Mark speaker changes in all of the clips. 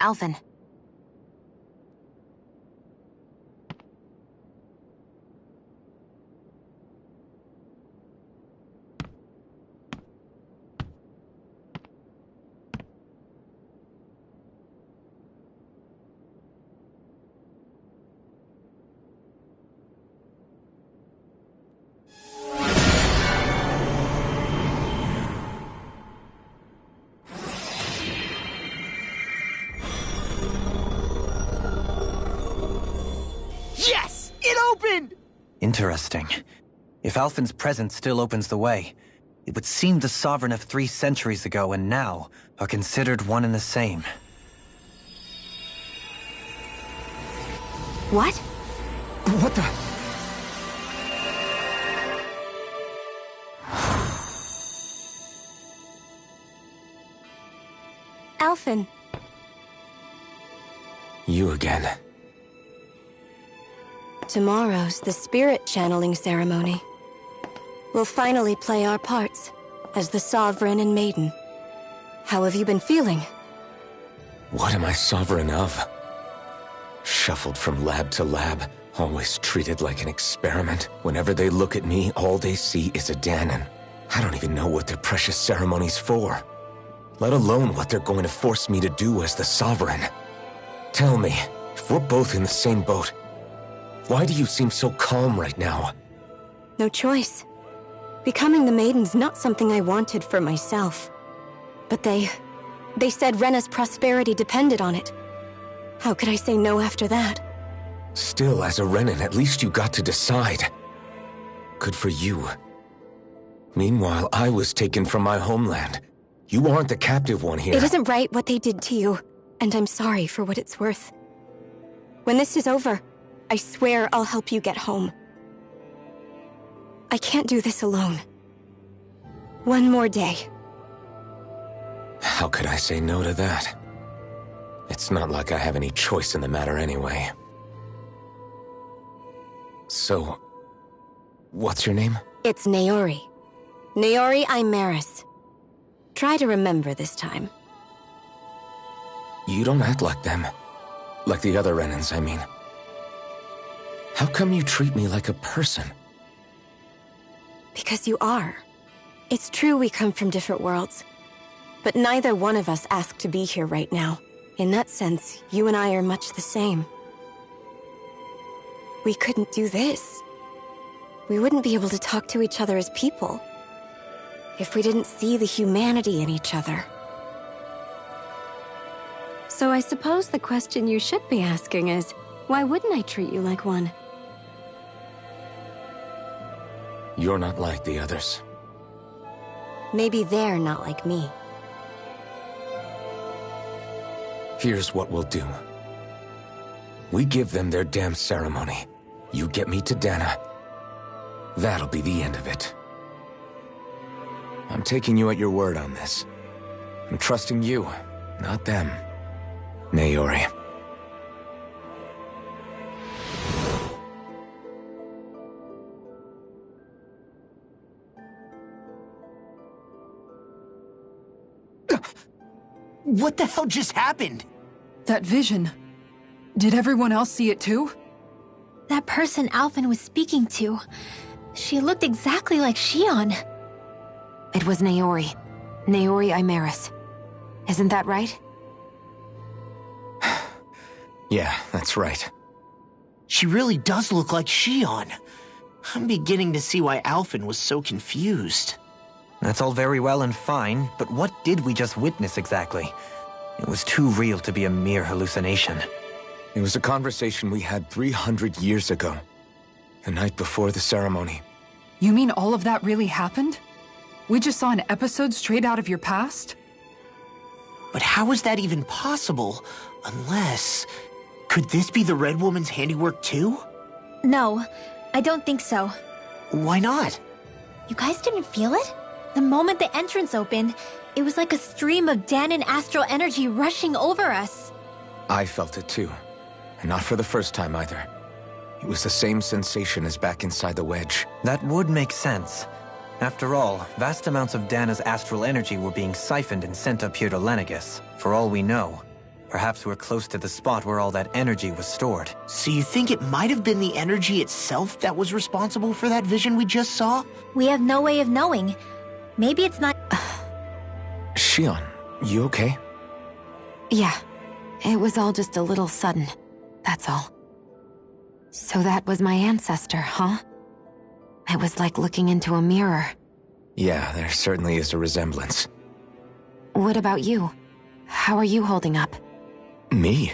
Speaker 1: Alphen.
Speaker 2: Yes! It opened!
Speaker 3: Interesting. If Alphen's presence still opens the way, it would seem the Sovereign of 3 centuries ago and now are considered one and the same.
Speaker 1: What?
Speaker 2: What the...
Speaker 1: Alphen.
Speaker 4: You again.
Speaker 1: Tomorrow's the spirit channeling ceremony. We'll finally play our parts as the Sovereign and Maiden. How have you been feeling?
Speaker 4: What am I sovereign of? Shuffled from lab to lab, always treated like an experiment. Whenever they look at me, all they see is a Danon. I don't even know what their precious ceremony's for, let alone what they're going to force me to do as the Sovereign. Tell me, if we're both in the same boat, why do you seem so calm right now?
Speaker 1: No choice. Becoming the Maiden's not something I wanted for myself. But they said Rena's prosperity depended on it. How could I say no after that?
Speaker 4: Still, as a Renan, at least you got to decide. Good for you. Meanwhile, I was taken from my homeland. You aren't the captive one here.
Speaker 1: It isn't right what they did to you, and I'm sorry for what it's worth. When this is over, I swear I'll help you get home. I can't do this alone. One more day.
Speaker 4: How could I say no to that? It's not like I have any choice in the matter anyway. So, what's your name?
Speaker 1: It's Naori. Naori Imaris. Try to remember this time.
Speaker 4: You don't act like them. Like the other Renans, I mean. How come you treat me like a person?
Speaker 1: Because you are. It's true we come from different worlds. But neither one of us asked to be here right now. In that sense, you and I are much the same. We couldn't do this. We wouldn't be able to talk to each other as people if we didn't see the humanity in each other. So I suppose the question you should be asking is, why wouldn't I treat you like one?
Speaker 4: You're not like the others.
Speaker 1: Maybe they're not like me.
Speaker 4: Here's what we'll do. We give them their damn ceremony. You get me to Dana. That'll be the end of it. I'm taking you at your word on this. I'm trusting you, not them. Naori.
Speaker 2: What the hell just happened?
Speaker 5: That vision. Did everyone else see it too?
Speaker 6: That person Alphen was speaking to, she looked exactly like Shion.
Speaker 1: It was Naori. Naori Imaris. Isn't that right?
Speaker 4: Yeah, that's right.
Speaker 2: She really does look like Shion. I'm beginning to see why Alphen was so confused.
Speaker 3: That's all very well and fine, but what did we just witness exactly? It was too real to be a mere hallucination.
Speaker 4: It was a conversation we had 300 years ago. The night before the ceremony.
Speaker 5: You mean all of that really happened? We just saw an episode straight out of your past?
Speaker 2: But how is that even possible? Unless... Could this be the Red Woman's handiwork too?
Speaker 6: No, I don't think so.
Speaker 2: Why not?
Speaker 6: You guys didn't feel it? The moment the entrance opened, it was like a stream of Danon astral energy rushing over us.
Speaker 4: I felt it too. And not for the first time either. It was the same sensation as back inside the wedge.
Speaker 3: That would make sense. After all, vast amounts of Dana's astral energy were being siphoned and sent up here to Lenegis, for all we know. Perhaps we're close to the spot where all that energy was stored.
Speaker 2: So you think it might have been the energy itself that was responsible for that vision we just saw?
Speaker 6: We have no way of knowing. Maybe it's not.
Speaker 4: Shion, you okay?
Speaker 1: Yeah, it was all just a little sudden. That's all. So that was my ancestor, huh? It was like looking into a mirror.
Speaker 4: Yeah, there certainly is a resemblance.
Speaker 1: What about you? How are you holding up?
Speaker 4: Me?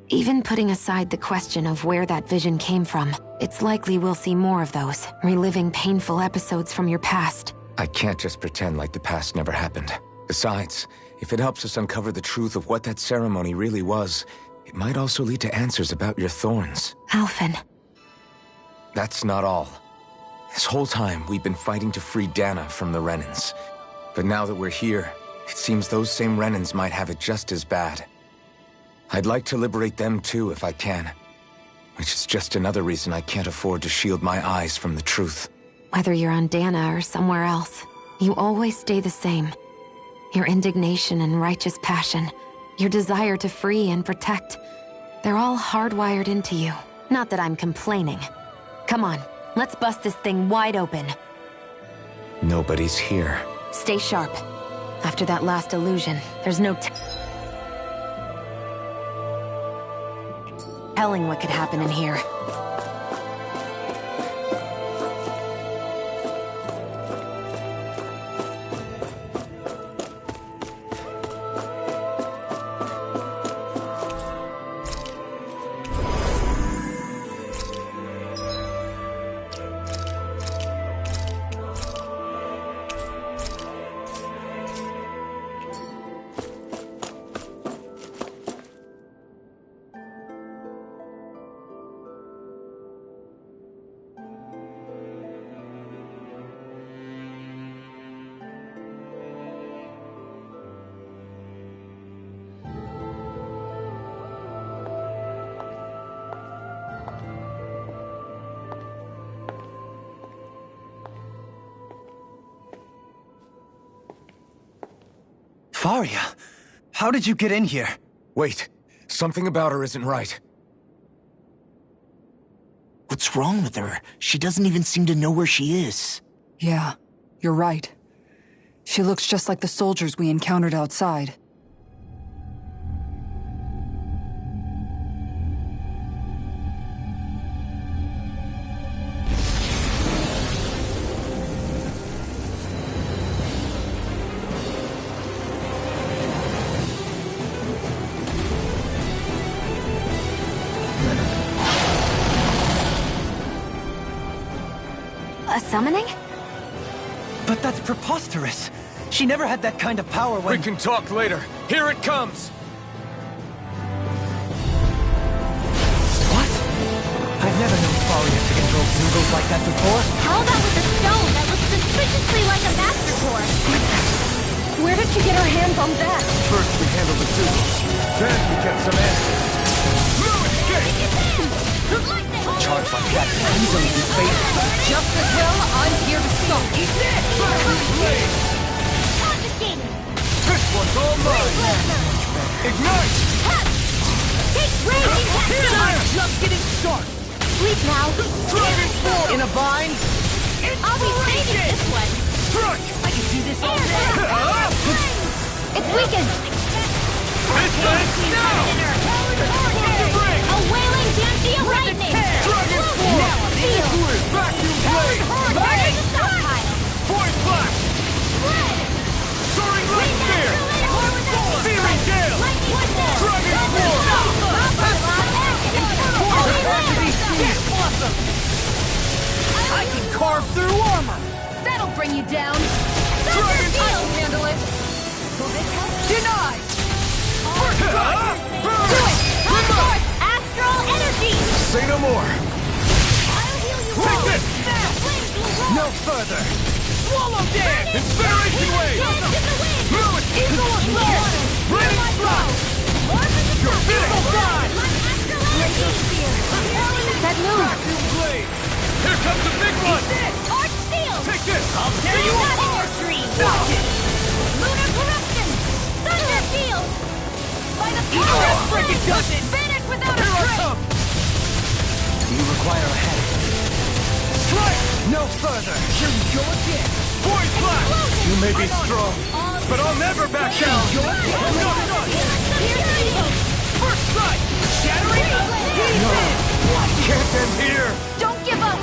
Speaker 1: Even putting aside the question of where that vision came from, it's likely we'll see more of those, reliving painful episodes from your past.
Speaker 4: I can't just pretend like the past never happened. Besides, if it helps us uncover the truth of what that ceremony really was, it might also lead to answers about your thorns.
Speaker 1: Alphen.
Speaker 4: That's not all. This whole time, we've been fighting to free Dana from the Renans. But now that we're here, it seems those same Renans might have it just as bad. I'd like to liberate them too if I can. Which is just another reason I can't afford to shield my eyes from the truth.
Speaker 1: Whether you're on Dana or somewhere else, you always stay the same. Your indignation and righteous passion, your desire to free and protect, they're all hardwired into you. Not that I'm complaining. Come on, let's bust this thing wide open.
Speaker 4: Nobody's here.
Speaker 1: Stay sharp. After that last illusion, there's no telling what could happen in here.
Speaker 3: Faria, how did you get in here?
Speaker 4: Wait, something about her isn't right.
Speaker 2: What's wrong with her? She doesn't even seem to know where she is.
Speaker 5: Yeah, you're right. She looks just like the soldiers we encountered outside.
Speaker 1: A summoning?
Speaker 3: But that's preposterous. She never had that kind of power when—
Speaker 4: We can talk later. Here it comes!
Speaker 3: What? I've never known Faria to control noodles like that before.
Speaker 6: How about with a stone that looks suspiciously like a master core?
Speaker 1: Where did she get her hands on that?
Speaker 4: First we handle the noodles, then we get some answers.
Speaker 3: Charge like that can easily be faded.
Speaker 5: Just as well, I'm here to stop.
Speaker 6: Eat this! Confiscated!
Speaker 4: This one's all mine! Ignite!
Speaker 6: Take raging pestilence!
Speaker 5: Just getting started.
Speaker 6: Sleep now!
Speaker 4: Dragon form!
Speaker 3: In a bind?
Speaker 6: I'll be saving this one!
Speaker 4: Strike!
Speaker 3: I can do this all day.
Speaker 6: It's weakened!
Speaker 4: This thing now!
Speaker 6: A wailing Dancy of lightning!
Speaker 4: Dragon form! Vacuum blade!
Speaker 6: Burning stockpile!
Speaker 4: Void blast! Soaring light spear! Searing gale! Dragon form!
Speaker 5: I can carve through armor. That'll bring you down.
Speaker 6: Dragon
Speaker 5: I'll handle it. Denied.
Speaker 6: Do it! Come forth! Astral energy!
Speaker 4: Say no more!
Speaker 6: I'll heal you all!
Speaker 4: Take this!
Speaker 6: Flames will roll!
Speaker 3: No further.
Speaker 4: Swallow dance! Incineration wave!
Speaker 6: Dance in the wind!
Speaker 4: Move it!
Speaker 6: Eagle of Lord!
Speaker 4: Rain blast! You're finished!
Speaker 1: That move!
Speaker 4: Vacuum blade! Here comes the big one!
Speaker 6: Arch Steel!
Speaker 4: Take this!
Speaker 6: I'll tear you apart! Lunar Corruption! Thunder Field! By the
Speaker 7: Freaking does it!
Speaker 5: Finish without
Speaker 7: Here I come!
Speaker 3: Do you require a head?
Speaker 7: Strike!
Speaker 3: No further!
Speaker 7: Here we go again! Void blast! You may be strong, but I'll never back down! First strike! Shattering! No! Can't end here!
Speaker 5: Don't give up!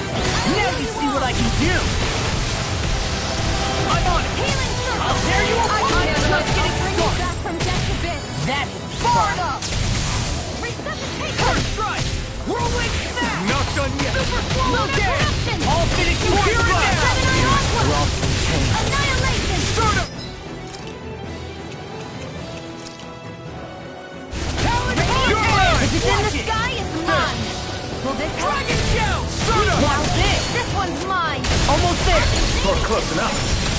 Speaker 7: Now you see what I can do! I'm on it!
Speaker 5: Healing circle!
Speaker 7: How dare you
Speaker 5: I
Speaker 7: oppose
Speaker 5: can't
Speaker 7: me!
Speaker 5: trust getting bring you back from death abyss!
Speaker 7: That
Speaker 5: Far enough! Resuscitation!
Speaker 7: First strike! Whirlwind snap! Not done yet!
Speaker 5: Super swallow corruption!
Speaker 7: I'll finish you here and now!
Speaker 5: Seven eye onslaught! Annihilation!
Speaker 7: Start up! Talon, you're mine!
Speaker 5: If it's in the sky, it's mine! Will this
Speaker 7: Dragon shell! Start up!
Speaker 5: Now this one's mine!
Speaker 7: Almost there! Or close enough.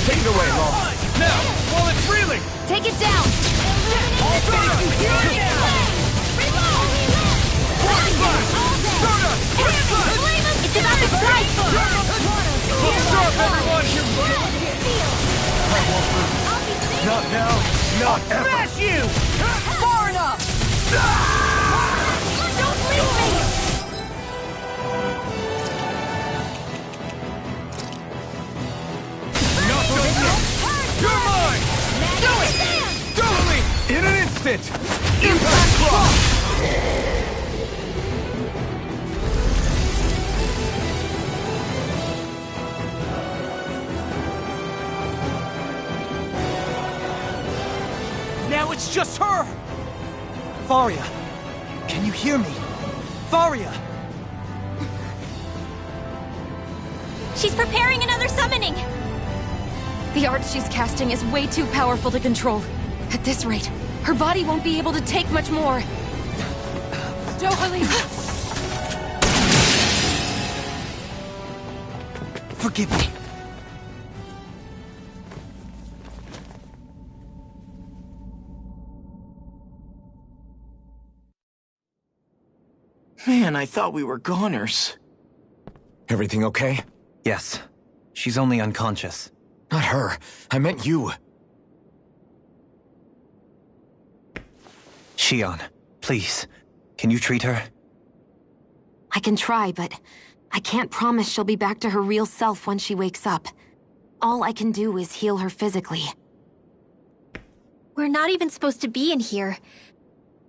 Speaker 7: Take it away, Law. Now, while it's reeling!
Speaker 5: Take it down!
Speaker 7: I'll finish you here and now! Force blast! Start up! Force blast!
Speaker 5: It's about to strike!
Speaker 7: Look sharp, everyone! Not now, not ever! Smash you!
Speaker 5: Far enough! Don't leave me!
Speaker 7: Not done yet! You're mine! Do it! Totally! In an instant! Impact block! Now it's just her!
Speaker 3: Faria! Can you hear me? Faria!
Speaker 6: She's preparing another summoning!
Speaker 5: The art she's casting is way too powerful to control. At this rate, her body won't be able to take much more. Dohalim!
Speaker 3: Forgive me.
Speaker 2: Man, I thought we were goners.
Speaker 4: Everything okay?
Speaker 3: Yes. She's only unconscious.
Speaker 4: Not her. I meant you.
Speaker 3: Shion, please. Can you treat her?
Speaker 8: I can try, but I can't promise she'll be back to her real self when she wakes up. All I can do is heal her physically.
Speaker 6: We're not even supposed to be in here.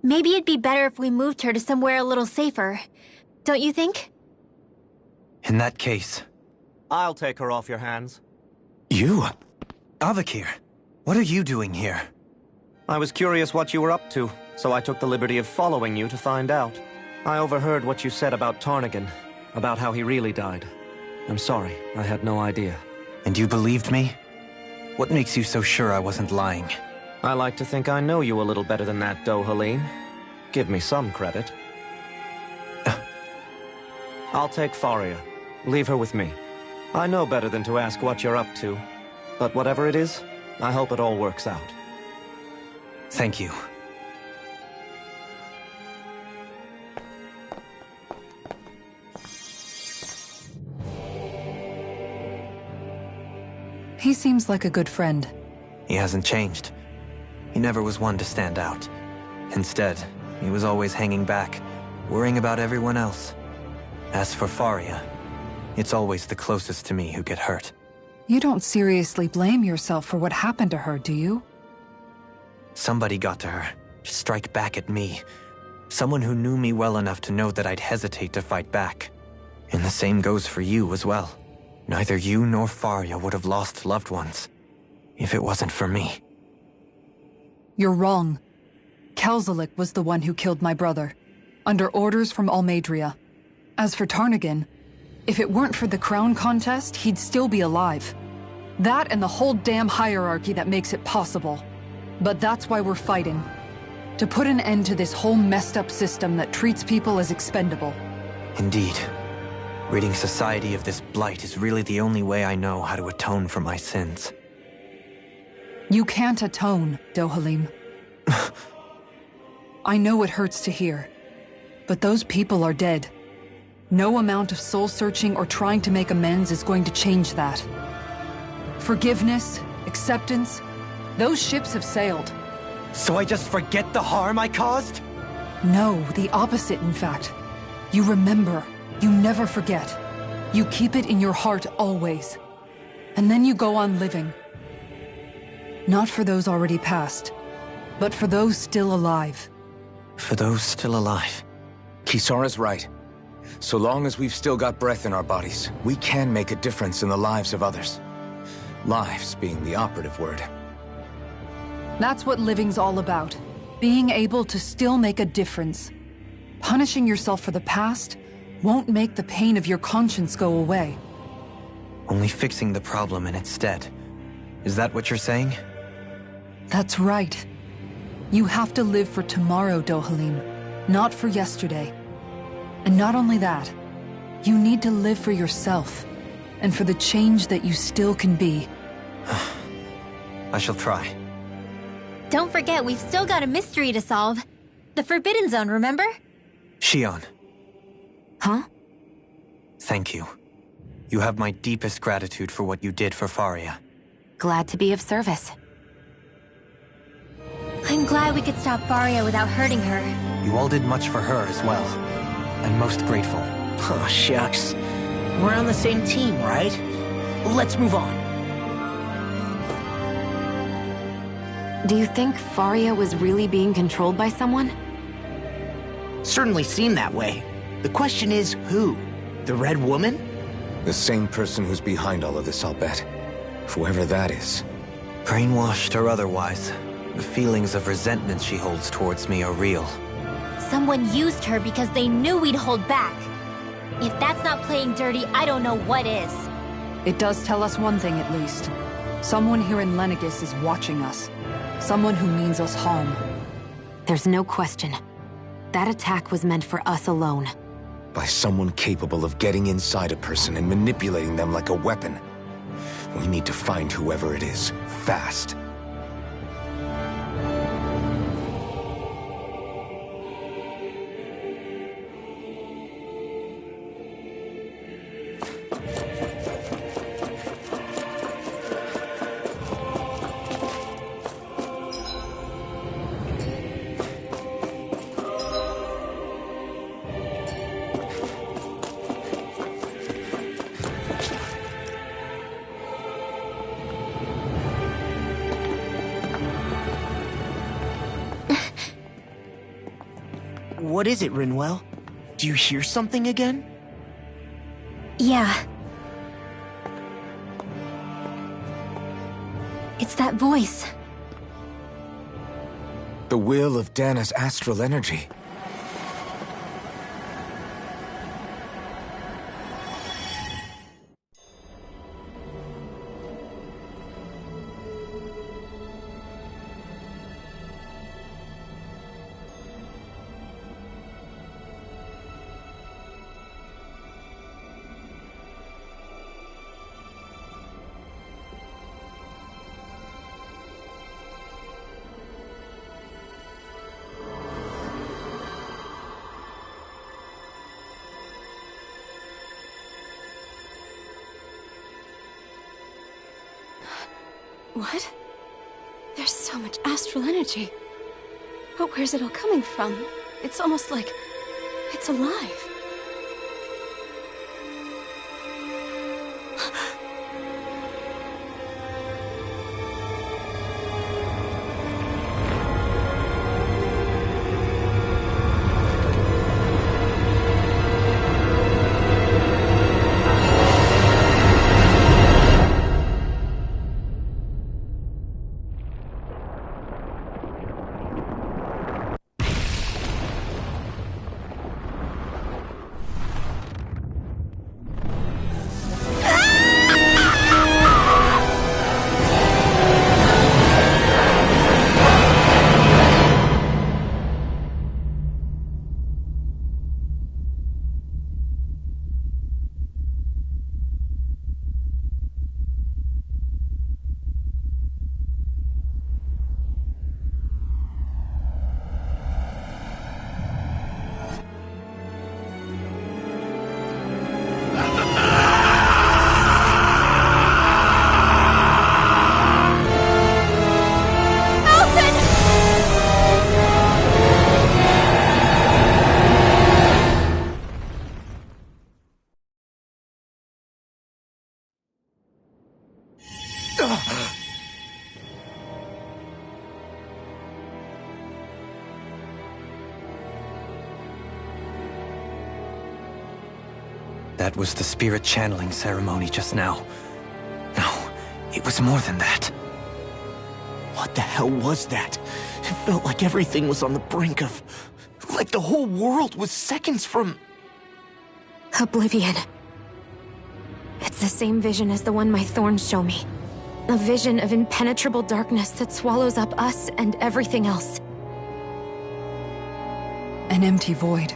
Speaker 6: Maybe it'd be better if we moved her to somewhere a little safer. Don't you think?
Speaker 3: In that case...
Speaker 9: I'll take her off your hands.
Speaker 4: You?
Speaker 3: Avakir, what are you doing here?
Speaker 9: I was curious what you were up to, so I took the liberty of following you to find out. I overheard what you said about Tarnigan, about how he really died. I'm sorry, I had no idea.
Speaker 3: And you believed me? What makes you so sure I wasn't lying?
Speaker 9: I like to think I know you a little better than that, Dohalim. Give me some credit. I'll take Faria. Leave her with me. I know better than to ask what you're up to. But whatever it is, I hope it all works out.
Speaker 3: Thank you.
Speaker 5: He seems like a good friend.
Speaker 3: He hasn't changed. He never was one to stand out. Instead, he was always hanging back, worrying about everyone else. As for Faria, it's always the closest to me who get hurt.
Speaker 5: You don't seriously blame yourself for what happened to her, do you?
Speaker 3: Somebody got to her, to strike back at me. Someone who knew me well enough to know that I'd hesitate to fight back. And the same goes for you as well. Neither you nor Faria would have lost loved ones, if it wasn't for me.
Speaker 5: You're wrong. Kelzalik was the one who killed my brother, under orders from Almadria. As for Tarnigan, if it weren't for the crown contest, he'd still be alive. That and the whole damn hierarchy that makes it possible. But that's why we're fighting. To put an end to this whole messed up system that treats people as expendable.
Speaker 3: Indeed. Ridding society of this blight is really the only way I know how to atone for my sins.
Speaker 5: You can't atone, Dohalim. I know it hurts to hear, but those people are dead. No amount of soul-searching or trying to make amends is going to change that. Forgiveness, acceptance, those ships have sailed.
Speaker 3: So I just forget the harm I caused?
Speaker 5: No, the opposite, in fact. You remember. You never forget. You keep it in your heart always. And then you go on living. Not for those already passed, but for those still alive.
Speaker 3: For those still alive.
Speaker 4: Kisara's right. So long as we've still got breath in our bodies, we can make a difference in the lives of others. Lives being the operative word.
Speaker 5: That's what living's all about. Being able to still make a difference. Punishing yourself for the past won't make the pain of your conscience go away.
Speaker 3: Only fixing the problem in its stead. Is that what you're saying?
Speaker 5: That's right. You have to live for tomorrow, Dohalim, not for yesterday. And not only that, you need to live for yourself, and for the change that you still can be.
Speaker 3: I shall try.
Speaker 6: Don't forget, we've still got a mystery to solve. The Forbidden Zone, remember?
Speaker 3: Shion,
Speaker 8: Huh?
Speaker 3: thank you. You have my deepest gratitude for what you did for Faria.
Speaker 8: Glad to be of service.
Speaker 6: I'm glad we could stop Faria without hurting her.
Speaker 3: You all did much for her as well. I'm most grateful.
Speaker 2: Oh, shucks. We're on the same team, right? Let's move on.
Speaker 8: Do you think Faria was really being controlled by someone?
Speaker 2: Certainly seemed that way. The question is, who? The Red Woman?
Speaker 4: The same person who's behind all of this, I'll bet. Whoever that is.
Speaker 3: Brainwashed or otherwise, the feelings of resentment she holds towards me are real.
Speaker 6: Someone used her because they knew we'd hold back. If that's not playing dirty, I don't know what is.
Speaker 5: It does tell us one thing at least. Someone here in Lenegis is watching us. Someone who means us harm.
Speaker 8: There's no question. That attack was meant for us alone.
Speaker 4: By someone capable of getting inside a person and manipulating them like a weapon. We need to find whoever it is, fast.
Speaker 2: What is it, Rinwell? Do you hear something again?
Speaker 6: Yeah. It's that voice.
Speaker 4: The will of Dana's astral energy.
Speaker 1: What? There's so much astral energy. But where's it all coming from? It's almost like it's alive.
Speaker 3: That was the spirit channeling ceremony just now. No, it was more than that.
Speaker 2: What the hell was that? It felt like everything was on the brink of... like the whole world was seconds from...
Speaker 1: Oblivion.
Speaker 8: It's the same vision as the one my thorns show me. A vision of impenetrable darkness that swallows up us and everything else.
Speaker 5: An empty void.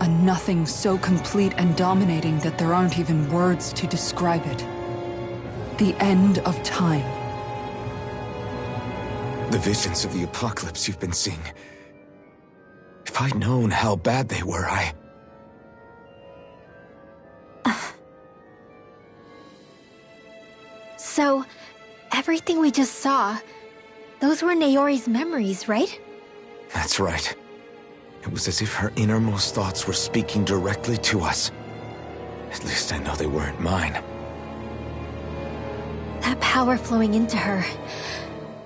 Speaker 5: A nothing so complete and dominating that there aren't even words to describe it. The end of time.
Speaker 4: The visions of the apocalypse you've been seeing. If I'd known how bad they were,
Speaker 6: So, everything we just saw, those were Naori's memories, right?
Speaker 4: That's right. It was as if her innermost thoughts were speaking directly to us. At least I know they weren't mine.
Speaker 6: That power flowing into her.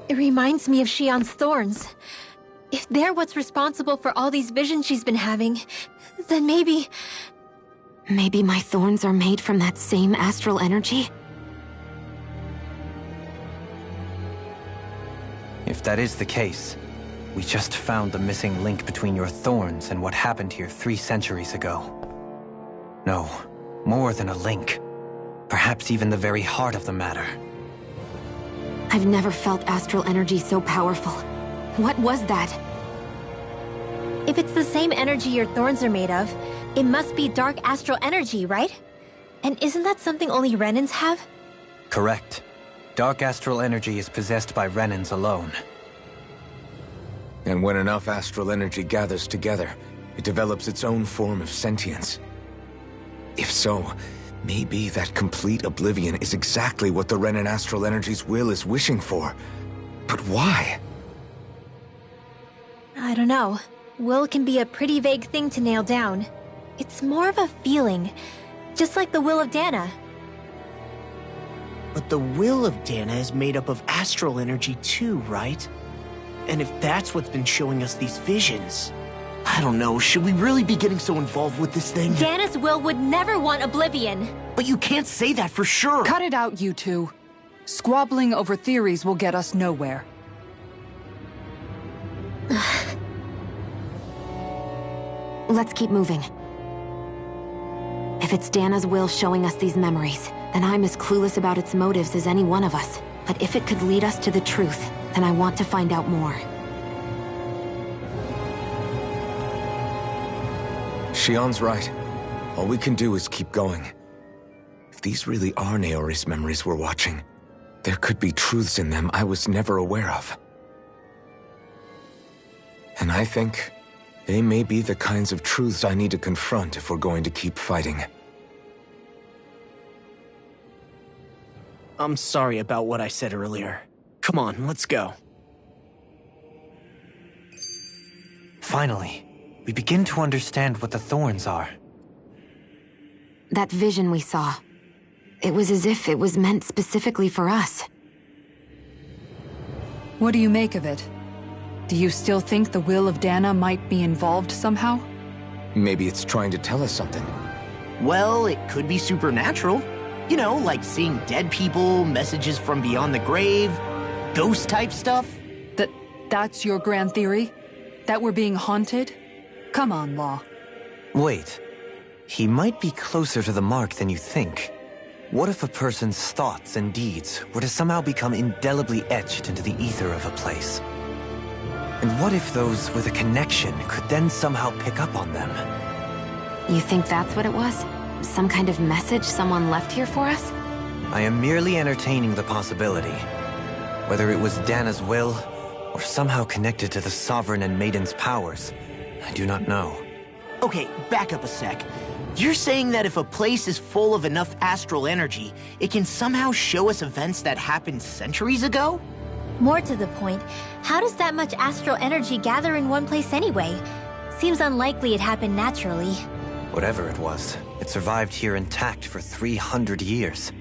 Speaker 6: It reminds me of Shion's thorns. If they're what's responsible for all these visions she's been having, then maybe...
Speaker 8: Maybe my thorns are made from that same astral energy?
Speaker 3: If that is the case, we just found the missing link between your thorns and what happened here 3 centuries ago. No, more than a link. Perhaps even the very heart of the matter.
Speaker 8: I've never felt astral energy so powerful. What was that?
Speaker 6: If it's the same energy your thorns are made of, it must be dark astral energy, right? And isn't that something only Renans have?
Speaker 3: Correct. Dark astral energy is possessed by Renans alone.
Speaker 4: And when enough astral energy gathers together, it develops its own form of sentience. If so, maybe that complete oblivion is exactly what the Renan astral energy's will is wishing for. But why?
Speaker 6: I don't know. Will can be a pretty vague thing to nail down. It's more of a feeling, just like the will of Dana.
Speaker 2: But the will of Dana is made up of astral energy too, right? And if that's what's been showing us these visions... I don't know, should we really be getting so involved with this thing?
Speaker 6: Dana's will would never want oblivion.
Speaker 2: But you can't say that for sure!
Speaker 5: Cut it out, you two. Squabbling over theories will get us nowhere.
Speaker 8: Let's keep moving. If it's Dana's will showing us these memories, then I'm as clueless about its motives as any one of us. But if it could lead us to the truth, then I want to find out more.
Speaker 4: Shion's right. All we can do is keep going. If these really are Naori's memories we're watching, there could be truths in them I was never aware of. And I think they may be the kinds of truths I need to confront if we're going to keep fighting.
Speaker 2: I'm sorry about what I said earlier. Come on, let's go.
Speaker 3: Finally, we begin to understand what the thorns are.
Speaker 8: That vision we saw. It was as if it was meant specifically for us.
Speaker 5: What do you make of it? Do you still think the will of Dana might be involved somehow?
Speaker 4: Maybe it's trying to tell us something.
Speaker 2: Well, it could be supernatural. You know, like seeing dead people, messages from beyond the grave, ghost-type stuff.
Speaker 5: That's your grand theory? That we're being haunted? Come on, Law.
Speaker 3: Wait. He might be closer to the mark than you think. What if a person's thoughts and deeds were to somehow become indelibly etched into the ether of a place? And what if those with a connection could then somehow pick up on them?
Speaker 8: You think that's what it was? Some kind of message someone left here for us?
Speaker 3: I am merely entertaining the possibility. Whether it was Dana's will, or somehow connected to the Sovereign and Maiden's powers, I do not know.
Speaker 2: Okay, back up a sec. You're saying that if a place is full of enough astral energy, it can somehow show us events that happened centuries ago?
Speaker 6: More to the point, how does that much astral energy gather in one place anyway? Seems unlikely it happened naturally.
Speaker 3: Whatever it was, it survived here intact for 300 years.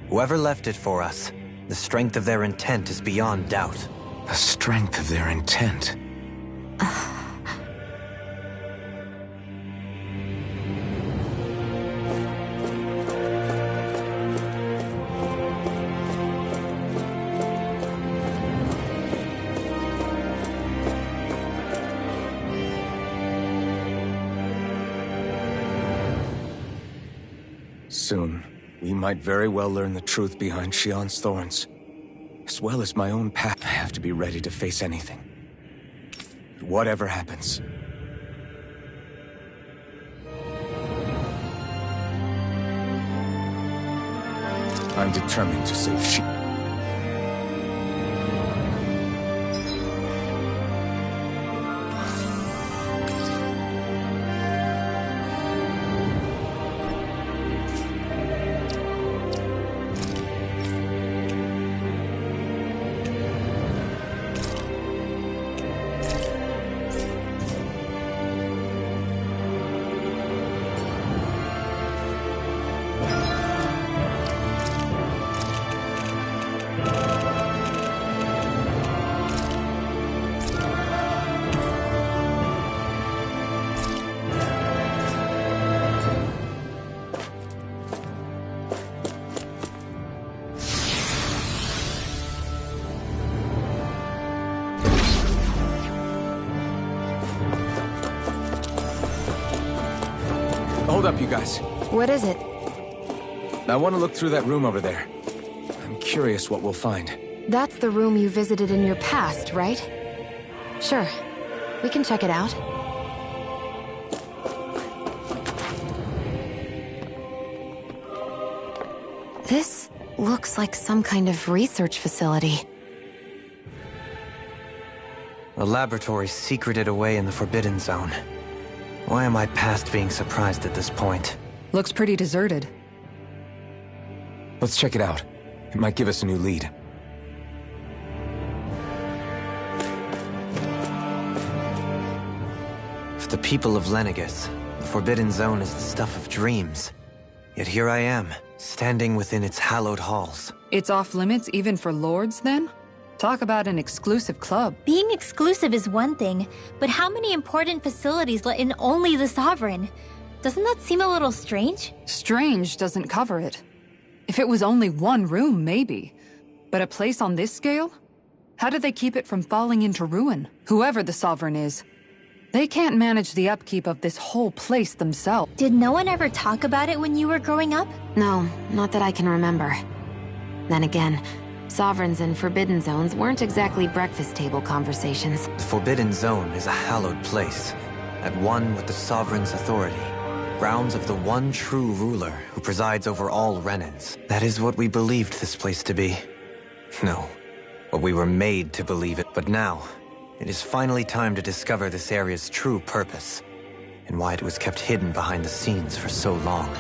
Speaker 3: Whoever left it for us, the strength of their intent is beyond doubt.
Speaker 4: The strength of their intent. Soon, we might very well learn the truth behind Shion's thorns. As well as my own path. I have to be ready to face anything. Whatever happens. I'm determined to save Shion. Hold up, you guys.
Speaker 8: What is it?
Speaker 4: I want to look through that room over there. I'm curious what we'll find.
Speaker 8: That's the room you visited in your past, right? Sure. We can check it out. This looks like some kind of research facility.
Speaker 3: A laboratory secreted away in the Forbidden Zone. Why am I past being surprised at this point?
Speaker 5: Looks pretty deserted.
Speaker 4: Let's check it out. It might give us a new lead.
Speaker 3: For the people of Lenegis, the Forbidden Zone is the stuff of dreams. Yet here I am, standing within its hallowed halls.
Speaker 5: It's off limits even for lords, then? Talk about an exclusive club.
Speaker 6: Being exclusive is one thing, but how many important facilities let in only the Sovereign? Doesn't that seem a little strange?
Speaker 5: Strange doesn't cover it. If it was only one room, maybe. But a place on this scale? How do they keep it from falling into ruin? Whoever the Sovereign is. They can't manage the upkeep of this whole place themselves.
Speaker 6: Did no one ever talk about it when you were growing up?
Speaker 8: No, not that I can remember. Then again, Sovereigns and Forbidden Zones weren't exactly breakfast table conversations.
Speaker 3: The Forbidden Zone is a hallowed place, at one with the Sovereign's authority. Grounds of the one true ruler who presides over all Renans. That is what we believed this place to be. No, what we were made to believe it. But now, it is finally time to discover this area's true purpose, and why it was kept hidden behind the scenes for so long.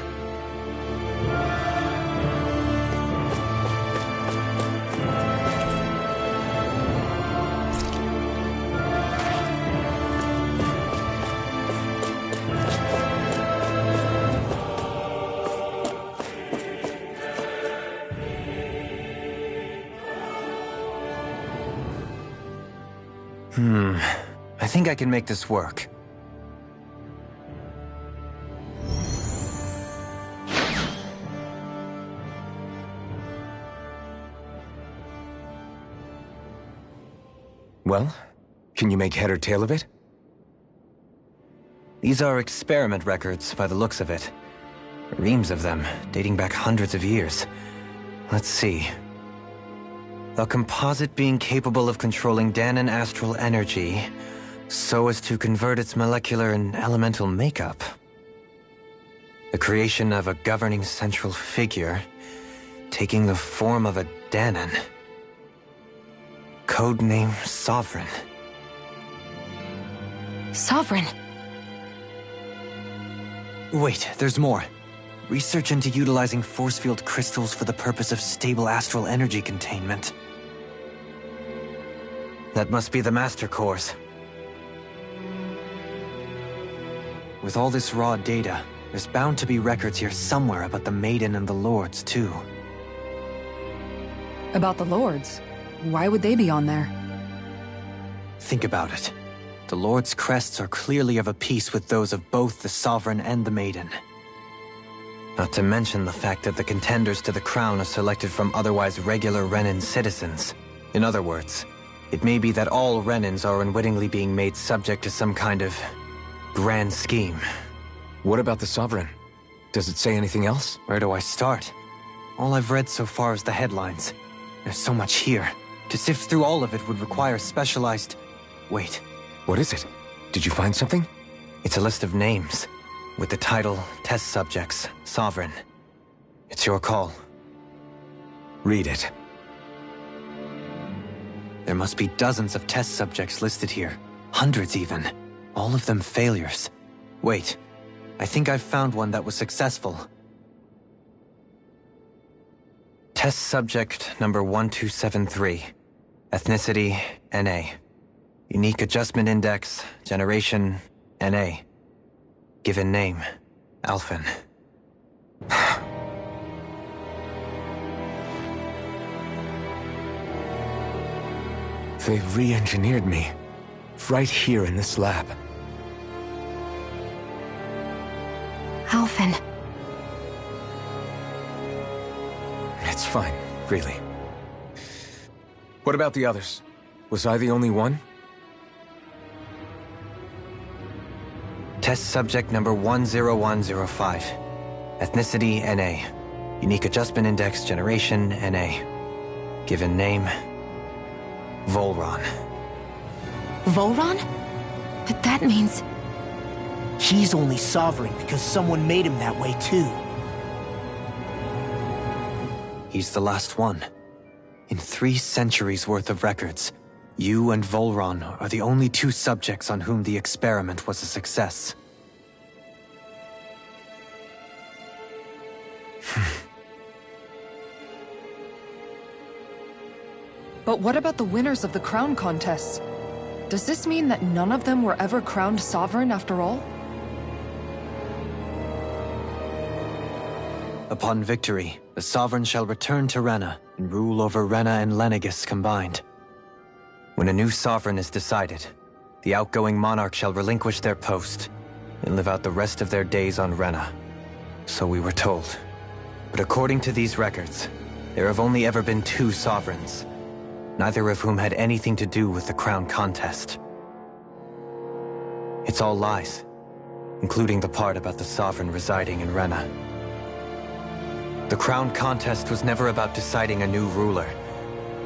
Speaker 3: I think I can make this work.
Speaker 4: Well, can you make head or tail of it?
Speaker 3: These are experiment records, by the looks of it. Reams of them, dating back hundreds of years. Let's see. A composite being capable of controlling Danan astral energy, so as to convert its molecular and elemental makeup. The creation of a governing central figure, taking the form of a Danan. Codename Sovereign.
Speaker 8: Sovereign!
Speaker 3: Wait, there's more. Research into utilizing force field crystals for the purpose of stable astral energy containment. That must be the Master Course. With all this raw data, there's bound to be records here somewhere about the Maiden and the Lords, too.
Speaker 5: About the lords? Why would they be on there?
Speaker 3: Think about it. The Lord's crests are clearly of a piece with those of both the Sovereign and the Maiden. Not to mention the fact that the contenders to the crown are selected from otherwise regular Renan citizens. In other words, it may be that all Renans are unwittingly being made subject to some kind of grand scheme.
Speaker 4: What about the Sovereign? Does it say anything else?
Speaker 3: Where do I start? All I've read so far is the headlines. There's so much here. To sift through all of it would require specialized... Wait.
Speaker 4: What is it? Did you find something?
Speaker 3: It's a list of names, with the title, Test Subjects, Sovereign. It's your call.
Speaker 4: Read it.
Speaker 3: There must be dozens of test subjects listed here. Hundreds even. All of them failures. Wait, I think I've found one that was successful. Test subject number 1273. Ethnicity, NA. Unique adjustment index, generation, NA. Given name, Alphen.
Speaker 4: They've re-engineered me. Right here in this lab.
Speaker 8: Alphen.
Speaker 4: It's fine, really. What about the others? Was I the only one?
Speaker 3: Test subject number 10105. Ethnicity, NA. Unique adjustment index, generation, NA. Given name, Volron.
Speaker 8: Volron? But that means...
Speaker 2: He's only sovereign because someone made him that way too.
Speaker 3: He's the last one. In 3 centuries worth of records, you and Volron are the only 2 subjects on whom the experiment was a success.
Speaker 5: But what about the winners of the crown contests? Does this mean that none of them were ever crowned sovereign after all?
Speaker 3: Upon victory, the Sovereign shall return to Rena and rule over Rena and Lenegis combined. When a new Sovereign is decided, the outgoing monarch shall relinquish their post and live out the rest of their days on Rena. So we were told. But according to these records, there have only ever been 2 Sovereigns, neither of whom had anything to do with the crown contest. It's all lies, including the part about the Sovereign residing in Rena. The crown contest was never about deciding a new ruler.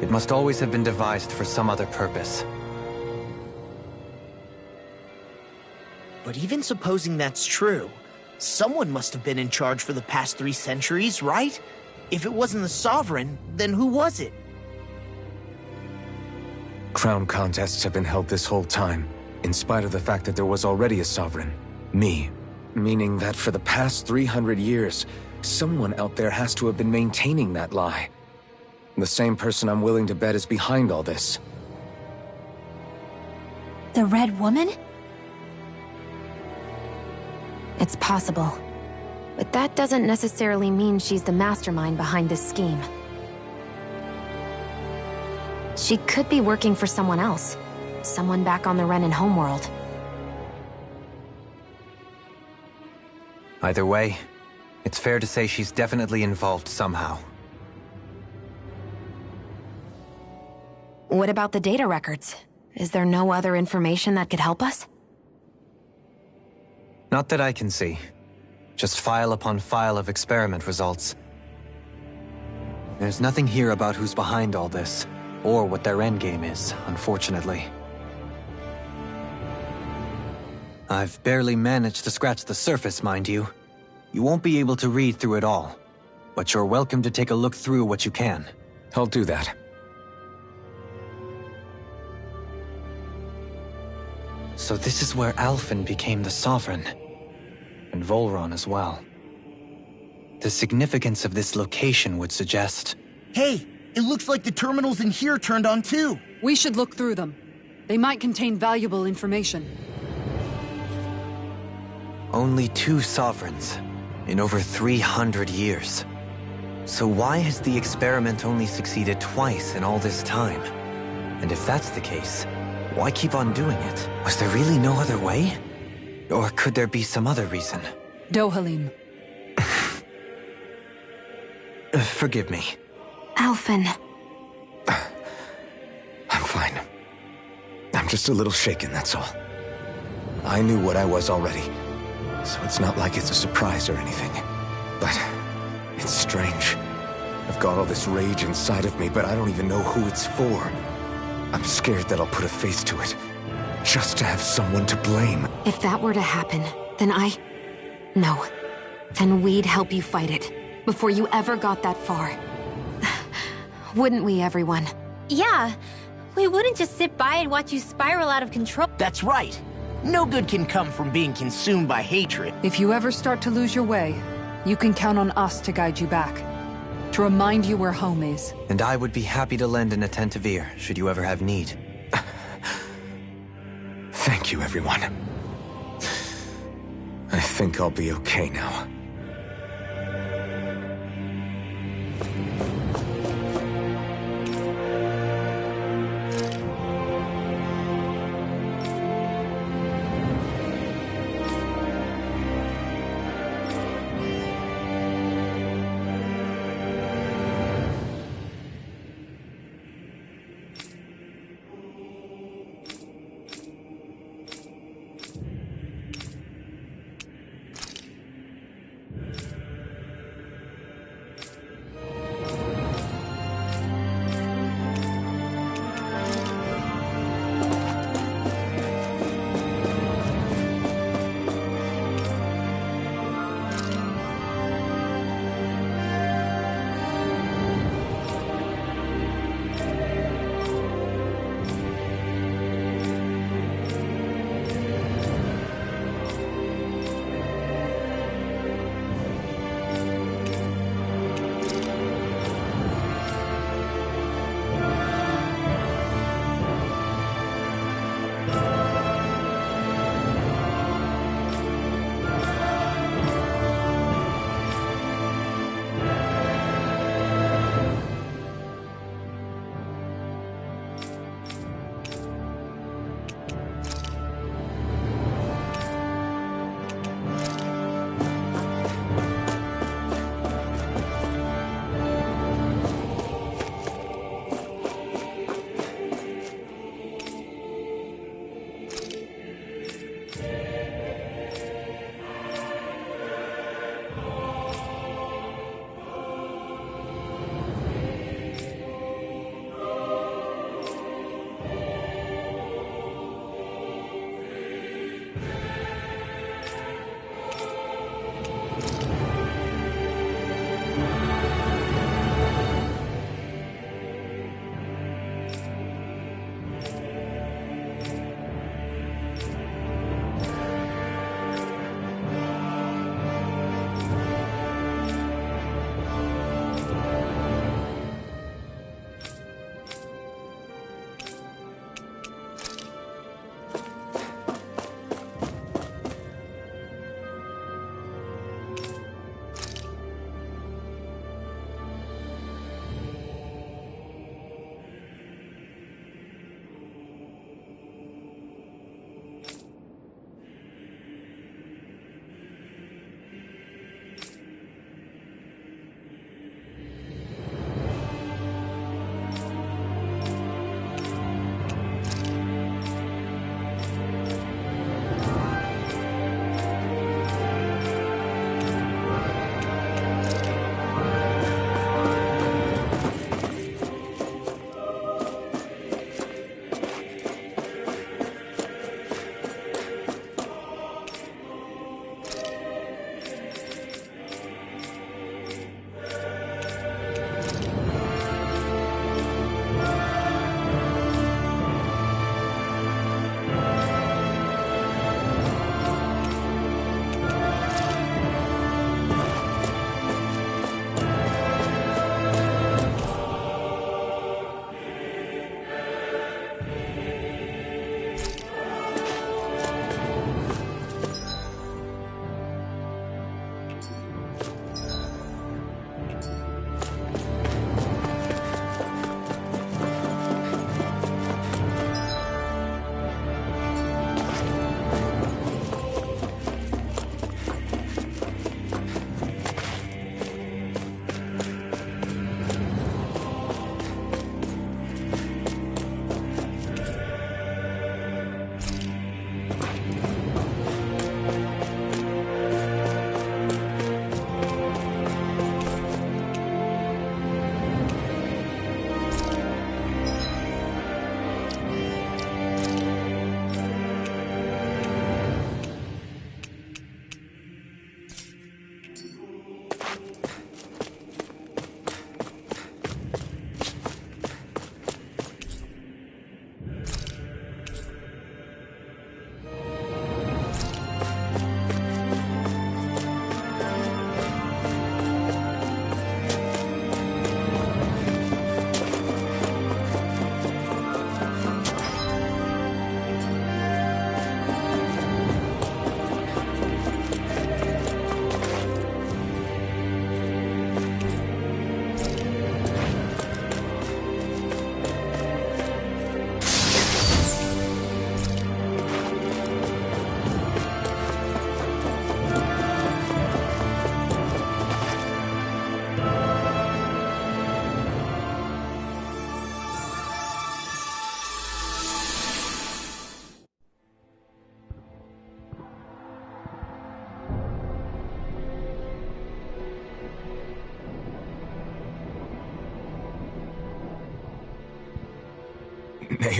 Speaker 3: It must always have been devised for some other purpose.
Speaker 2: But even supposing that's true, someone must have been in charge for the past 3 centuries, right? If it wasn't the Sovereign, then who was it?
Speaker 4: Crown contests have been held this whole time, in spite of the fact that there was already a Sovereign. Me. Meaning that for the past 300 years, someone out there has to have been maintaining that lie. The same person I'm willing to bet is behind all this.
Speaker 6: The Red Woman?
Speaker 8: It's possible. But that doesn't necessarily mean she's the mastermind behind this scheme. She could be working for someone else. Someone back on the Renan homeworld.
Speaker 3: Either way, it's fair to say she's definitely involved somehow.
Speaker 8: What about the data records? Is there no other information that could help us?
Speaker 3: Not that I can see. Just file upon file of experiment results. There's nothing here about who's behind all this, or what their endgame is, unfortunately. I've barely managed to scratch the surface, mind you. You won't be able to read through it all, but you're welcome to take a look through what you can.
Speaker 4: I'll do that.
Speaker 3: So this is where Alphen became the Sovereign, and Volron as well. The significance of this location would suggest...
Speaker 2: Hey, it looks like the terminals in here turned on too.
Speaker 5: We should look through them. They might contain valuable information.
Speaker 3: Only 2 Sovereigns in over 300 years. So why has the experiment only succeeded twice in all this time? And if that's the case, why keep on doing it? Was there really no other way? Or could there be some other reason?
Speaker 5: Dohalim.
Speaker 3: Forgive me.
Speaker 8: Alphen.
Speaker 4: I'm fine. I'm just a little shaken, that's all. I knew what I was already, so it's not like it's a surprise or anything. But it's strange. I've got all this rage inside of me, but I don't even know who it's for. I'm scared that I'll put a face to it, just to have someone to blame.
Speaker 8: If that were to happen, then No. Then we'd help you fight it, before you ever got that far. Wouldn't we, everyone?
Speaker 6: Yeah, we wouldn't just sit by and watch you spiral out of control.
Speaker 2: That's right. No good can come from being consumed by hatred.
Speaker 5: If you ever start to lose your way, you can count on us to guide you back. To remind you where home is.
Speaker 3: And I would be happy to lend an attentive ear, should you ever have need.
Speaker 4: Thank you, everyone. I think I'll be okay now.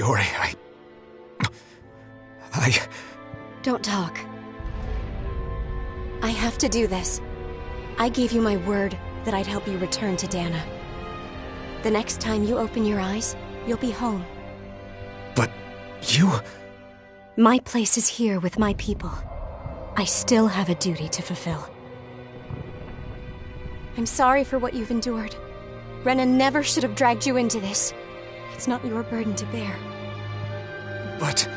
Speaker 4: Naori,
Speaker 1: Don't talk. I have to do this. I gave you my word that I'd help you return to Dana. The next time you open your eyes, you'll be home.
Speaker 4: But you...
Speaker 1: My place is here with my people. I still have a duty to fulfill. I'm sorry for what you've endured. Renan never should have dragged you into this. It's not your burden to bear.
Speaker 4: But...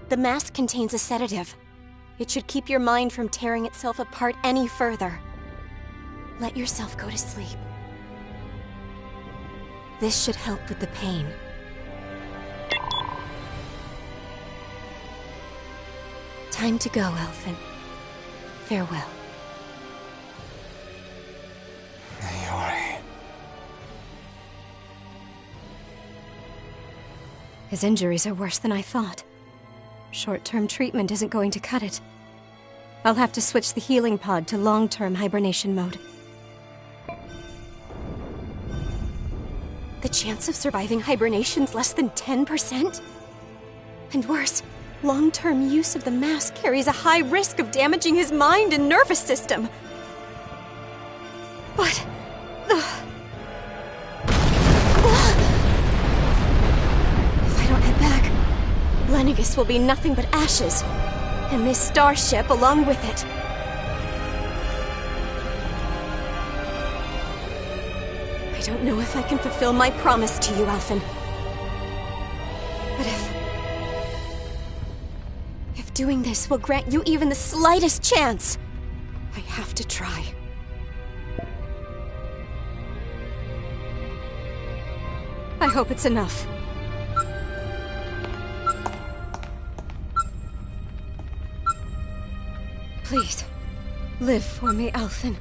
Speaker 1: The mask contains a sedative. It should keep your mind from tearing itself apart any further. Let yourself go to sleep. This should help with the pain. Time to go, Elfin. Farewell.
Speaker 4: Naori...
Speaker 1: His injuries are worse than I thought. Short-term treatment isn't going to cut it. I'll have to switch the healing pod to long-term hibernation mode. The chance of surviving hibernation's less than 10%? And worse, long-term use of the mask carries a high risk of damaging his mind and nervous system. But... If I don't head back, Lennigus will be nothing but ashes, and this starship along with it. I don't know if I can fulfill my promise to you, Alphen. But if doing this will grant you even the slightest chance, I have to try. I hope it's enough. Please, live for me, Alphen.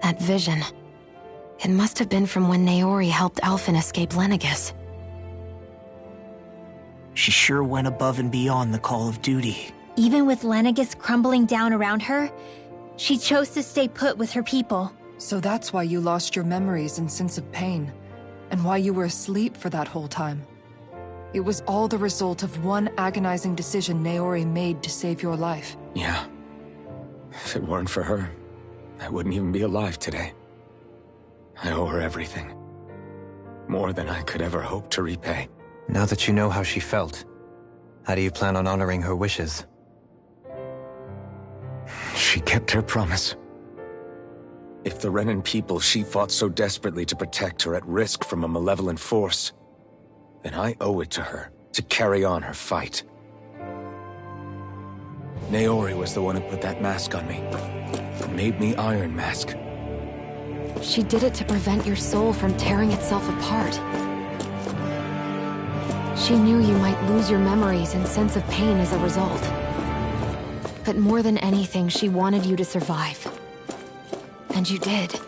Speaker 8: That vision. It must have been from when Naori helped Alphen escape Lennigus.
Speaker 2: She sure went above and beyond the call of duty.
Speaker 6: Even with Lennigus crumbling down around her, she chose to stay put with her people.
Speaker 5: So that's why you lost your memories and sense of pain, and why you were asleep for that whole time. It was all the result of one agonizing decision Naori made to save your life.
Speaker 4: Yeah. If it weren't for her, I wouldn't even be alive today. I owe her everything. More than I could ever hope to repay.
Speaker 3: Now that you know how she felt, how do you plan on honoring her wishes?
Speaker 4: She kept her promise. If the Renan people she fought so desperately to protect are at risk from a malevolent force, then I owe it to her to carry on her fight. Naori was the one who put that mask on me. Made me Iron Mask.
Speaker 8: She did it to prevent your soul from tearing itself apart. She knew you might lose your memories and sense of pain as a result. But more than anything, she wanted you to survive. And you did.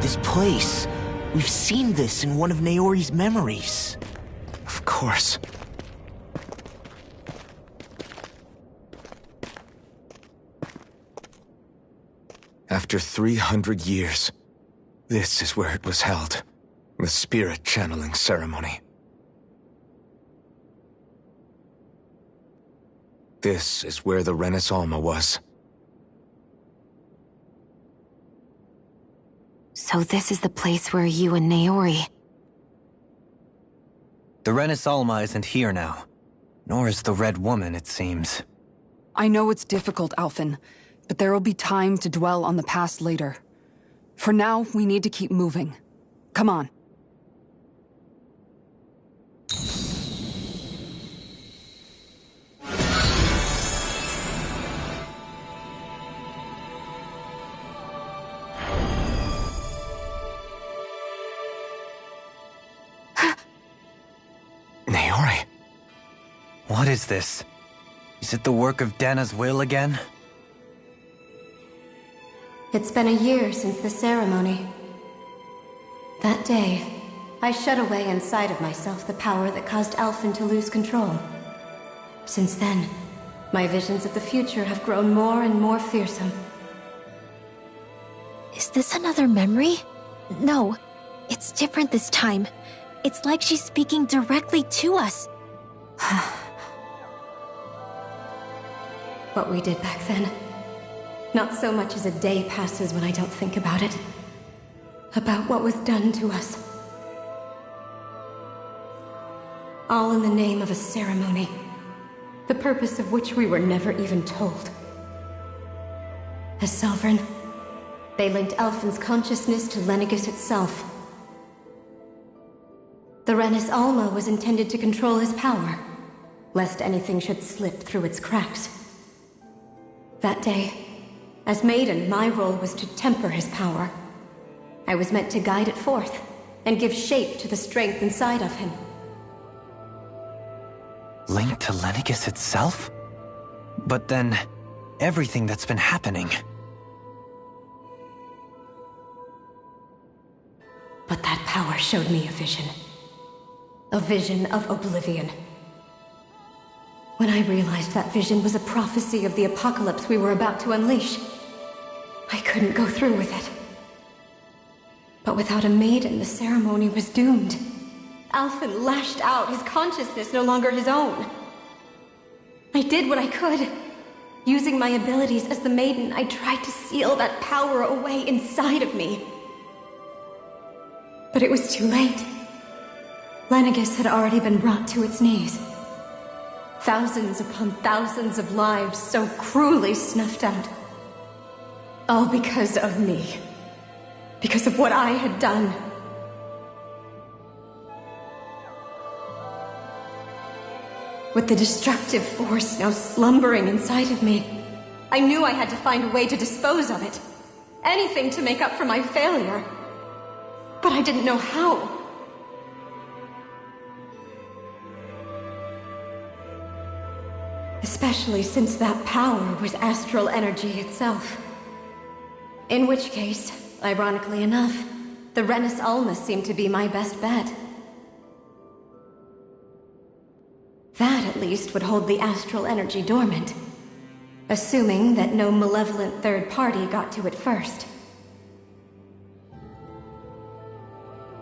Speaker 2: This place. We've seen this in one of Naori's memories.
Speaker 4: Of course. After 300 years, this is where it was held. The spirit channeling ceremony. This is where the Renis Alma was.
Speaker 8: So this is the place where you and Naori...
Speaker 3: The Renis Alma isn't here now. Nor is the Red Woman, it seems.
Speaker 5: I know it's difficult, Alphen, but there will be time to dwell on the past later. For now, we need to keep moving. Come on.
Speaker 4: Naori.
Speaker 3: What is this? Is it the work of Dana's will again?
Speaker 1: It's been a year since the ceremony. That day, I shut away inside of myself the power that caused Alphen to lose control. Since then, my visions of the future have grown more and more fearsome.
Speaker 6: Is this another memory? No, it's different this time. It's like she's speaking directly to us.
Speaker 1: What we did back then. Not so much as a day passes when I don't think about it. About what was done to us. All in the name of a ceremony. The purpose of which we were never even told. As Sovereign, they linked Alphen's consciousness to Lenegis itself. The Renis Alma was intended to control his power, lest anything should slip through its cracks. That day, as Maiden, my role was to temper his power. I was meant to guide it forth, and give shape to the strength inside of him.
Speaker 3: Linked to Lenegis itself? But then, everything that's been happening.
Speaker 1: But that power showed me a vision. A vision of oblivion. When I realized that vision was a prophecy of the apocalypse we were about to unleash, I couldn't go through with it. But without a maiden, the ceremony was doomed. Alphen lashed out, his consciousness no longer his own. I did what I could. Using my abilities as the maiden, I tried to seal that power away inside of me. But it was too late. Lenegis had already been brought to its knees. Thousands upon thousands of lives so cruelly snuffed out. All because of me. Because of what I had done. With the destructive force now slumbering inside of me, I knew I had to find a way to dispose of it. Anything to make up for my failure. But I didn't know how. Especially since that power was astral energy itself. In which case, ironically enough, the Renis Alma seemed to be my best bet. That, at least, would hold the astral energy dormant. Assuming that no malevolent third party got to it first.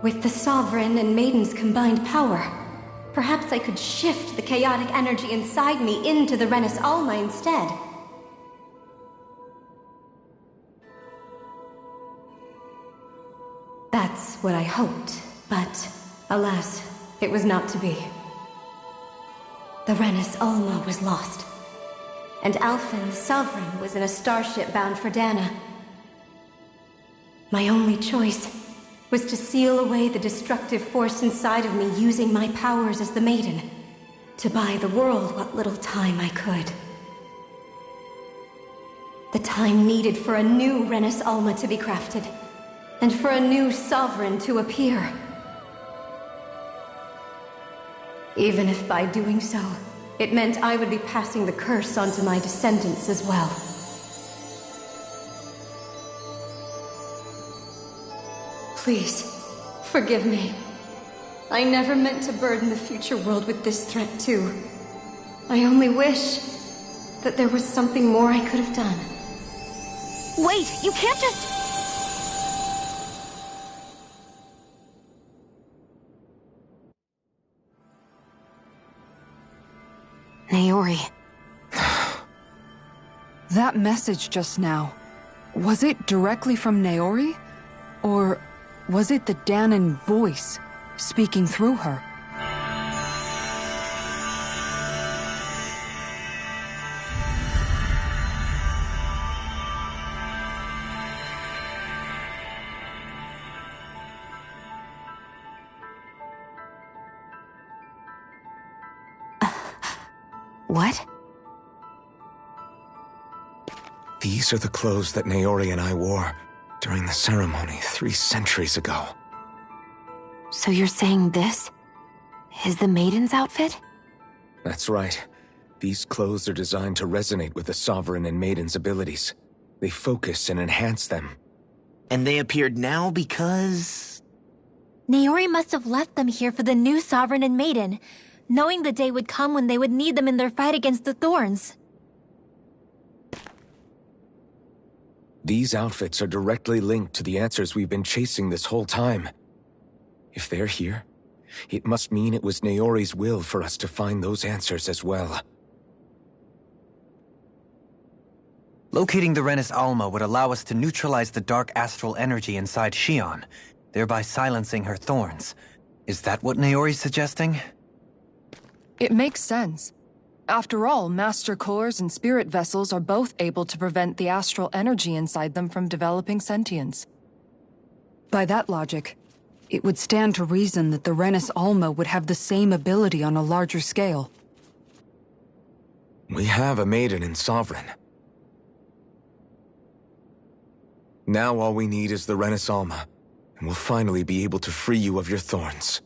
Speaker 1: With the Sovereign and Maiden's combined power, perhaps I could shift the chaotic energy inside me into the Renis Alma instead. That's what I hoped, but alas, it was not to be. The Renis Alma was lost, and Alphen, the Sovereign, was in a starship bound for Dana. My only choice was to seal away the destructive force inside of me using my powers as the Maiden, to buy the world what little time I could. The time needed for a new Renis Alma to be crafted, and for a new Sovereign to appear. Even if by doing so, it meant I would be passing the curse on to my descendants as well. Please, forgive me. I never meant to burden the future world with this threat too. I only wish that there was something more I could have done.
Speaker 6: Wait, you can't just...
Speaker 8: Naori.
Speaker 5: That message just now, was it directly from Naori? Or was it the Danan voice speaking through her?
Speaker 8: What?
Speaker 4: These are the clothes that Naori and I wore during the ceremony 3 centuries ago.
Speaker 8: So you're saying this is the Maiden's outfit?
Speaker 4: That's right. These clothes are designed to resonate with the Sovereign and Maiden's abilities. They focus and enhance them.
Speaker 2: And they appeared now because...
Speaker 6: Naori must have left them here for the new Sovereign and Maiden, knowing the day would come when they would need them in their fight against the Thorns.
Speaker 4: These outfits are directly linked to the answers we've been chasing this whole time. If they're here, it must mean it was Naori's will for us to find those answers as well.
Speaker 3: Locating the Renis Alma would allow us to neutralize the dark astral energy inside Shion, thereby silencing her thorns. Is that what Naori's suggesting?
Speaker 5: It makes sense. After all, Master Cores and Spirit Vessels are both able to prevent the astral energy inside them from developing sentience. By that logic, it would stand to reason that the Renis Alma would have the same ability on a larger scale.
Speaker 4: We have a Maiden and Sovereign. Now all we need is the Renis Alma, and we'll finally be able to free you of your thorns.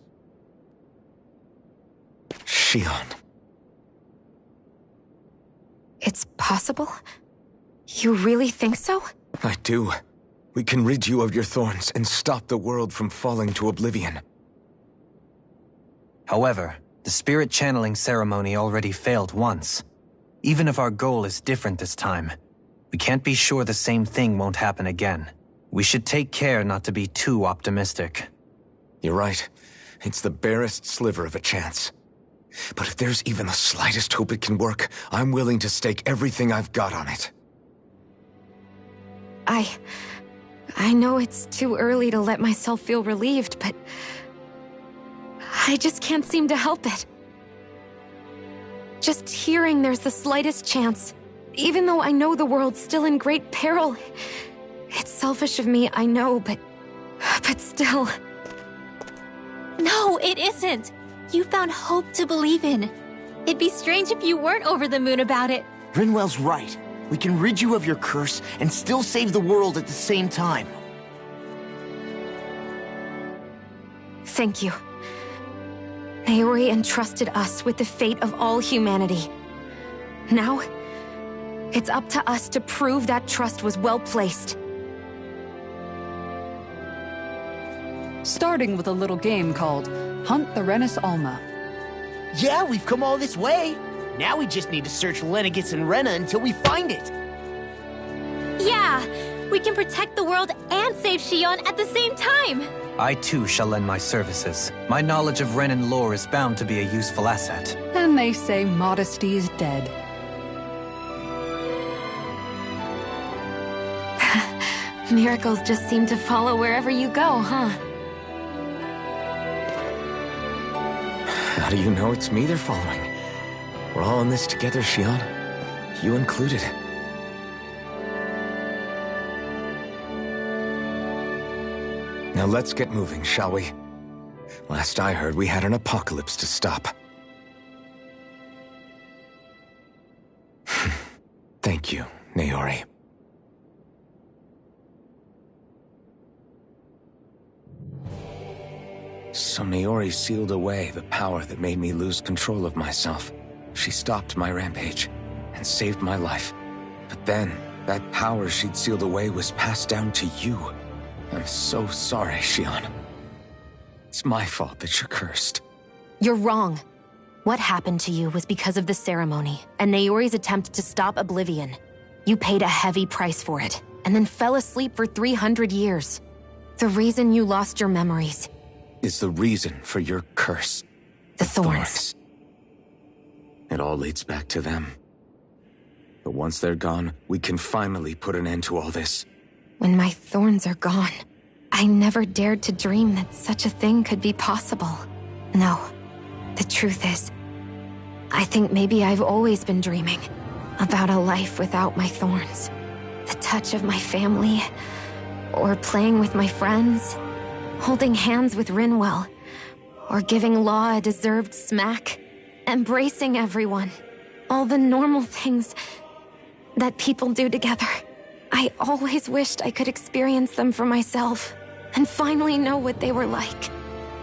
Speaker 4: Shion.
Speaker 1: It's possible? You really think so?
Speaker 4: I do. We can rid you of your thorns and stop the world from falling to oblivion.
Speaker 3: However, the spirit channeling ceremony already failed once. Even if our goal is different this time, we can't be sure the same thing won't happen again. We should take care not to be too optimistic.
Speaker 4: You're right. It's the barest sliver of a chance. But if there's even the slightest hope it can work, I'm willing to stake everything I've got on it.
Speaker 1: I know it's too early to let myself feel relieved, but I just can't seem to help it. Just hearing there's the slightest chance, even though I know the world's still in great peril. It's selfish of me, I know, but still.
Speaker 6: No, it isn't! You found hope to believe in. It'd be strange if you weren't over the moon about it.
Speaker 2: Rinwell's right. We can rid you of your curse and still save the world at the same time.
Speaker 1: Thank you. Naori entrusted us with the fate of all humanity. Now, it's up to us to prove that trust was well placed.
Speaker 5: Starting with a little game called Hunt the Renis Alma.
Speaker 2: Yeah, we've come all this way. Now we just need to search Lenegis and Rena until we find it.
Speaker 6: Yeah! We can protect the world and save Shion at the same time!
Speaker 3: I too shall lend my services. My knowledge of Renan lore is bound to be a useful asset.
Speaker 5: And they say modesty is dead.
Speaker 8: Miracles just seem to follow wherever you go, huh?
Speaker 4: How do you know it's me they're following? We're all in this together, Shion. You included. Now let's get moving, shall we? Last I heard, we had an apocalypse to stop. Thank you, Naori. So Naori sealed away the power that made me lose control of myself. She stopped my rampage and saved my life. But then, that power she'd sealed away was passed down to you. I'm so sorry, Shion. It's my fault that you're cursed.
Speaker 8: You're wrong. What happened to you was because of the ceremony and Naori's attempt to stop Oblivion. You paid a heavy price for it, and then fell asleep for 300 years. The reason you lost your memories
Speaker 4: is the reason for your curse.
Speaker 8: The thorns.
Speaker 4: It all leads back to them. But once they're gone, we can finally put an end to all this.
Speaker 1: When my thorns are gone, I never dared to dream that such a thing could be possible. No, the truth is, I think maybe I've always been dreaming about a life without my thorns. The touch of my family, or playing with my friends, holding hands with Rinwell, or giving Law a deserved smack, embracing everyone.
Speaker 8: All the normal things that people do together. I always wished I could experience them for myself and finally know what they were like.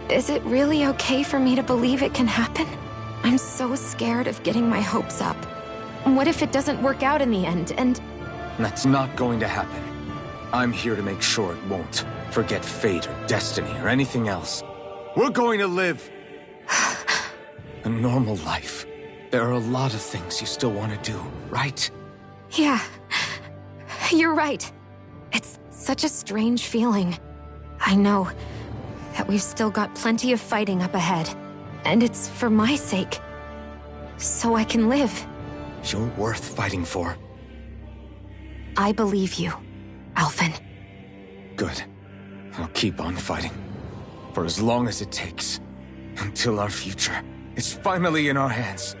Speaker 8: Is it really okay for me to believe it can happen? I'm so scared of getting my hopes up. What if it doesn't work out in the end, and...
Speaker 4: That's not going to happen. I'm here to make sure it won't. Forget fate or destiny or anything else. We're going to live a normal life. There are a lot of things you still want to do, right?
Speaker 8: Yeah, you're right. It's such a strange feeling. I know that we've still got plenty of fighting up ahead, and it's for my sake, so I can live.
Speaker 4: You're worth fighting for.
Speaker 8: I believe you, Alphen.
Speaker 4: Good. I'll keep on fighting. For as long as it takes. Until our future is finally in our hands.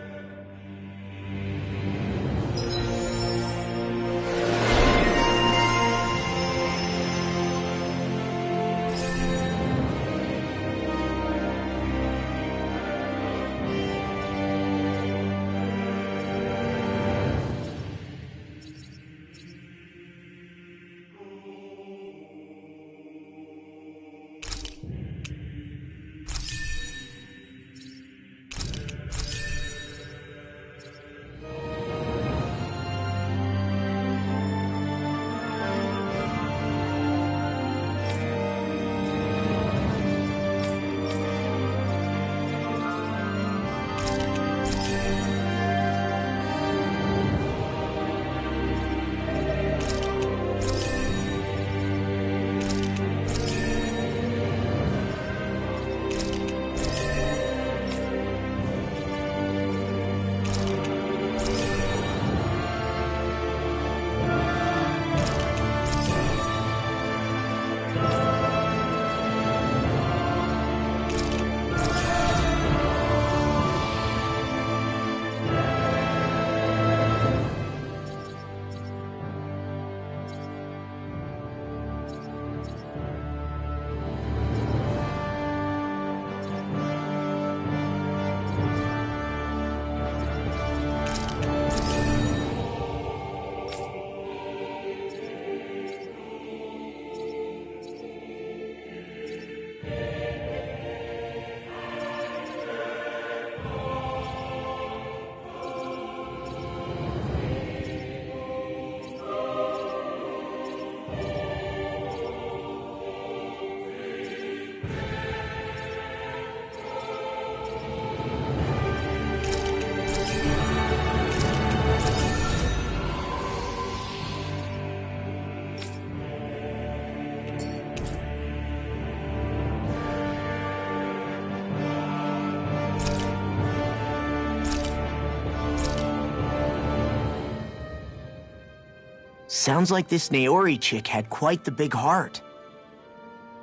Speaker 2: Sounds like this Naori chick had quite the big heart.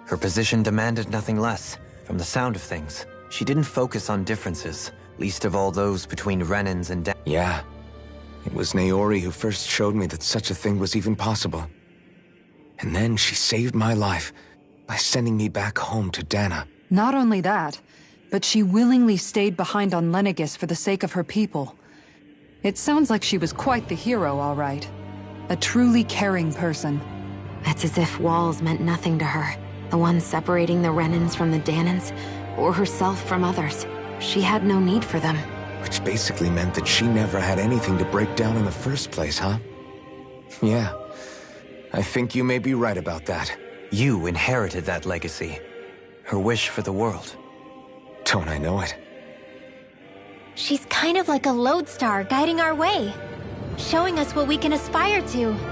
Speaker 3: Her position demanded nothing less. From the sound of things, she didn't focus on differences, least of all those between Renans and
Speaker 4: Yeah. It was Naori who first showed me that such a thing was even possible. And then she saved my life by sending me back home to Dana.
Speaker 5: Not only that, but she willingly stayed behind on Lenegis for the sake of her people. It sounds like she was quite the hero, all right. A truly caring person.
Speaker 8: It's as if walls meant nothing to her. The ones separating the Renans from the Danans, or herself from others. She had no need for them.
Speaker 4: Which basically meant that she never had anything to break down in the first place, huh? Yeah. I think you may be right about that.
Speaker 3: You inherited that legacy. Her wish for the world.
Speaker 4: Don't I know it?
Speaker 6: She's kind of like a lodestar guiding our way, showing us what we can aspire to.